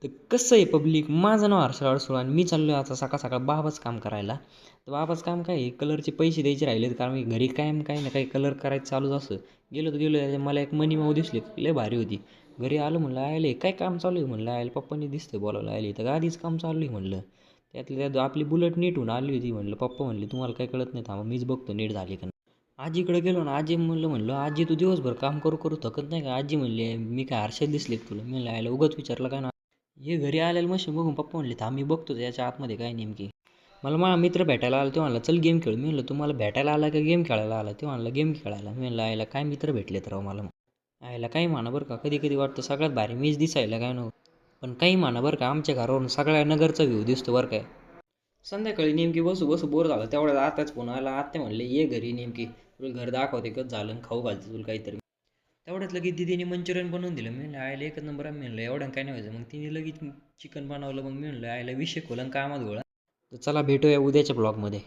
तर कसं आहे पब्लिक, माझं नाव हर्षल अडसूळ आणि मी चाललो आहे आता सकाळ सकाळ बाबाच काम करायला. तर बाबाचं काम काय आहे, कलरचे पैसे द्यायचे राहिले कारण मी घरी कायम काही ना काही कलर करायचं चालूच असतं. गेलो तर गेलो, मला एक मनी माऊ दिसली, लय भारी होती. घरी आलो म्हणलं आयले काय काम चालू आहे, म्हणलं आयला पप्पांनी दिसतं बोलावलं आयले तर आधीच काम चालू आहे म्हणलं. त्यातल्या त्यात आपली बुलेट नीट होऊन आली होती. म्हणलं पप्पा म्हणले तुम्हाला काही कळत नाही, थांबा मीच बघतो नीट झाली का नाही. आजीकडे गेलो ना, आजी म्हणलं आजी तू दिवसभर काम करू करू थकत नाही का? आजी म्हणले मी काय हर्षद दिसले का तुला? मी म्हणलं आयला उगाच विचारलं काय ना. हे घरी आलेलं मशीन बघून पप्पा म्हणले थांब मी बघतो याच्या आतमध्ये काय नेमकी. मला माझा मित्र भेटायला आला, तो म्हणला चल गेम खेळू. मी म्हणलं तुम्हाला भेटायला आला का गेम खेळायला आला? ते म्हणला गेम खेळायला. मी म्हणलं आयला काय मित्र भेटलेत राव मला. आयला काही म्हणा बरं का, कधी कधी वाटतं सगळ्यात भारी मीच दिसायला काय नको. पण काही म्हणा बरं का, आमच्या घरावरून सगळ्या नगरचा व्ह्यू दिसतो बरं काय. संध्याकाळी नेमकी बसू बसू बोर झालं, तेवढ्यात आताच फोन आला. आत्या म्हणले ये घरी नेमकी तुला घर दाखवते कसं झालं, खाऊ घालते तुला काहीतरी. तेवढ्यात लगेच दिदीने मंचुरियन बनवून दिलं. मी म्हणलं आयला एकच नंबर आहे. मी म्हणलं एवढं काय नाही व्हायचं. मग तिने लगेच चिकन बनवलं. मग मी म्हणलं आयला विषय खोलं कामात गोळा. तर चला भेटूया उद्याच्या ब्लॉगमध्ये.